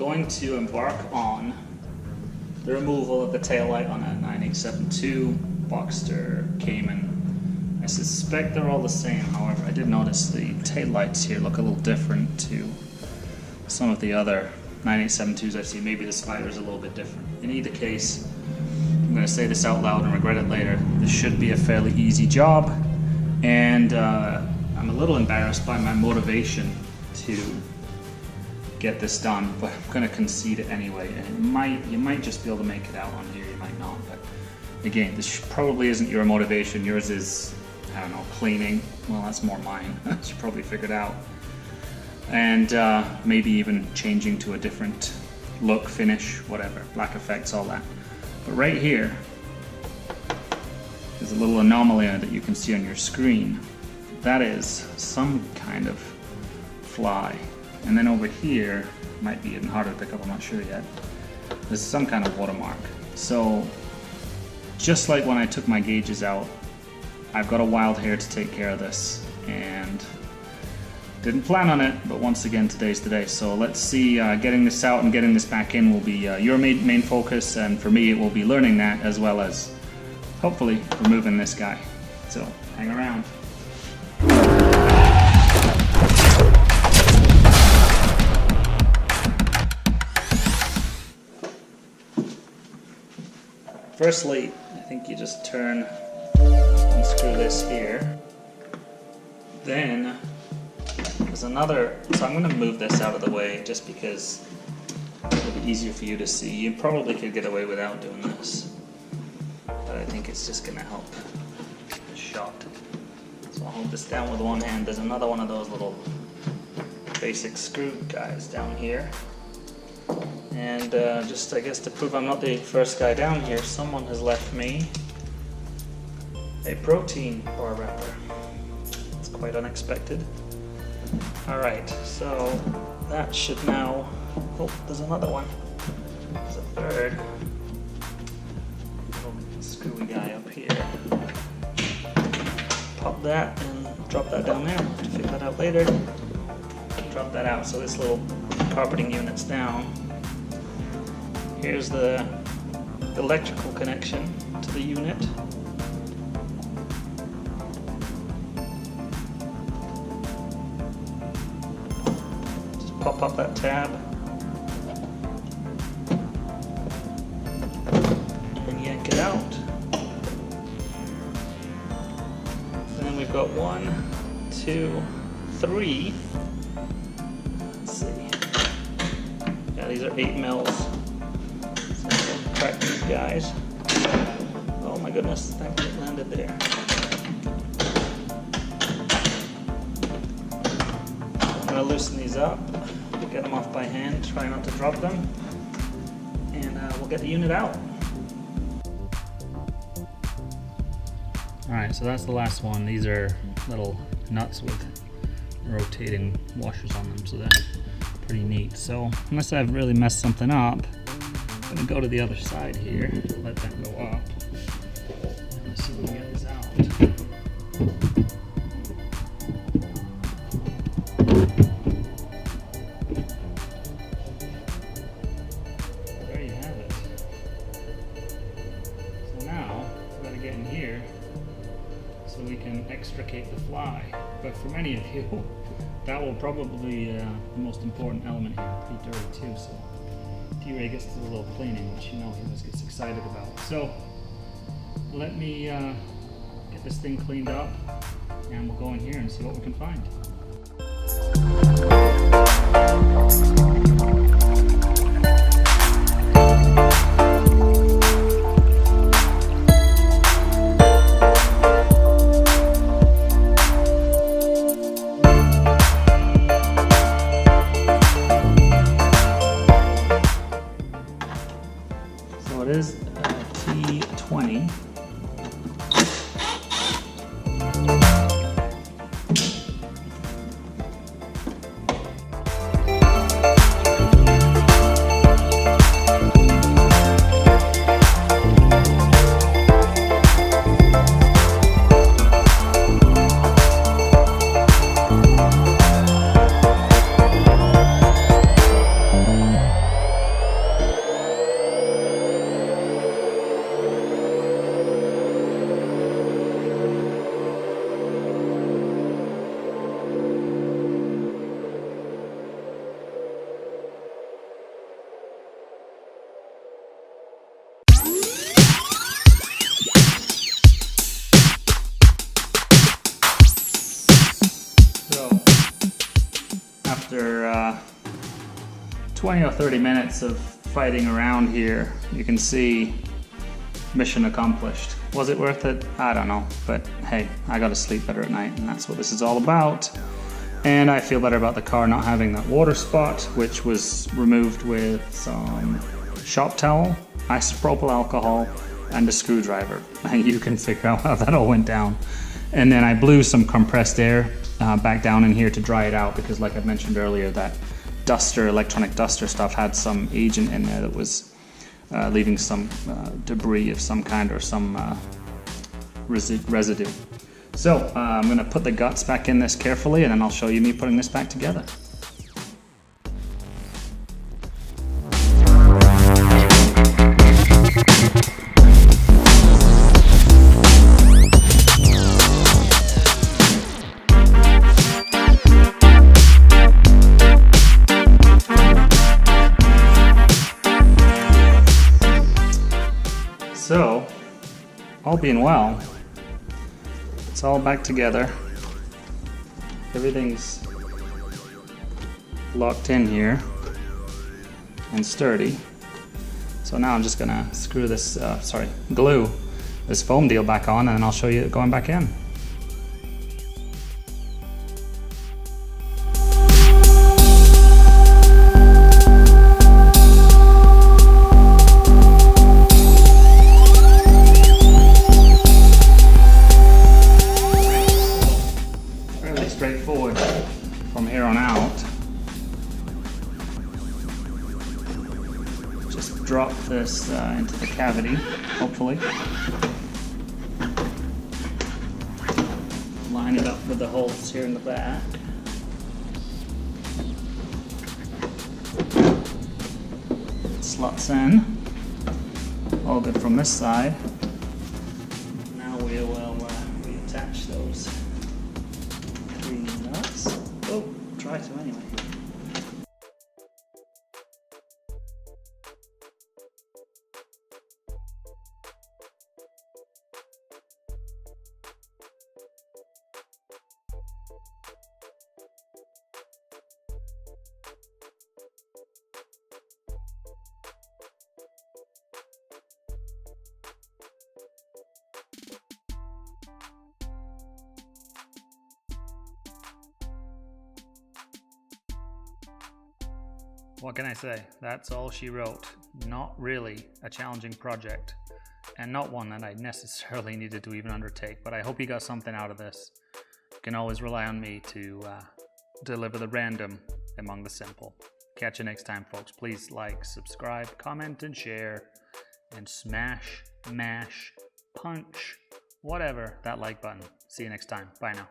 going to embark on the removal of the taillight on a 9872 Boxster Cayman. I suspect they're all the same, however, I did notice the taillights here look a little different to some of the other 9872s I've seen. Maybe the spider's a little bit different. In either case, I'm going to say this out loud and regret it later. This should be a fairly easy job, and I'm a little embarrassed by my motivation to get this done, but I'm going to concede it anyway. And you might just be able to make it out on here, you might not. But again, this probably isn't your motivation. Yours is, I don't know, cleaning. Well, that's more mine. As you probably figured out. And maybe even changing to a different look, finish, whatever, black effects, all that. But right here is a little anomaly that you can see on your screen. That is some kind of fly. And then over here, might be even harder to pick up, I'm not sure yet. There's some kind of watermark. So, just like when I took my gauges out, I've got a wild hair to take care of this. And didn't plan on it, but once again, today's the day. So let's see, getting this out and getting this back in will be your main focus, and for me it will be learning that as well as hopefully removing this guy. So hang around. Firstly, I think you just turn and screw this here. Then there's another, so I'm going to move this out of the way just because it'll be easier for you to see. You probably could get away without doing this, but I think it's just going to help the shot. So I'll hold this down with one hand. There's another one of those little basic screw guys down here. And just, I guess, to prove I'm not the first guy down here, someone has left me a protein bar wrapper. It's quite unexpected. Alright, so that should now, oh, there's another one. There's a third little screwy guy up here. Pop that and drop that down there. To figure that out later. Drop that out, so this little carpeting unit's down. Here's the electrical connection to the unit. Just pop up that tab and yank it out. And then we've got 1, 2, 3. Let's see. Yeah, these are 8 mils. Crack these guys. Oh my goodness, thankfully it landed there. I'm going to loosen these up, get them off by hand, try not to drop them, and we'll get the unit out. Alright, so that's the last one. These are little nuts with rotating washers on them, so that's pretty neat. So unless I've really messed something up, I'm going to go to the other side here, let that go up, and let's see if we can get this out. There you have it. So now, we've got to get in here so we can extricate the fly. But for many of you, that will probably be the most important element here. Pretty dirty too, so Wray gets to do a little cleaning, which you know he always gets excited about. So let me get this thing cleaned up, and we'll go in here and see what we can find. So it is T20. 20 or 30 minutes of fighting around here. You can see mission accomplished. Was it worth it? I don't know, but hey, I gotta sleep better at night, and that's what this is all about. And I feel better about the car not having that water spot, which was removed with some shop towel, isopropyl alcohol, and a screwdriver. And you can figure out how that all went down. And then I blew some compressed air back down in here to dry it out, because like I mentioned earlier, that duster, electronic duster stuff had some agent in there that was leaving some debris of some kind, or some residue. So I'm going to put the guts back in this carefully, and then I'll show you me putting this back together. So, all being well, it's all back together. Everything's locked in here and sturdy. So now I'm just gonna screw this, glue this foam deal back on, and then I'll show you it going back in. Straightforward from here on out. Just drop this into the cavity, hopefully. Line it up with the holes here in the back. Slots in. All good from this side. Now we will reattach those nuts. Oh, try to anyway. What can I say? That's all she wrote. Not really a challenging project, and not one that I necessarily needed to even undertake, but I hope you got something out of this. You can always rely on me to deliver the random among the simple. Catch you next time, folks. Please like, subscribe, comment, and share, and smash, mash, punch, whatever, that like button. See you next time. Bye now.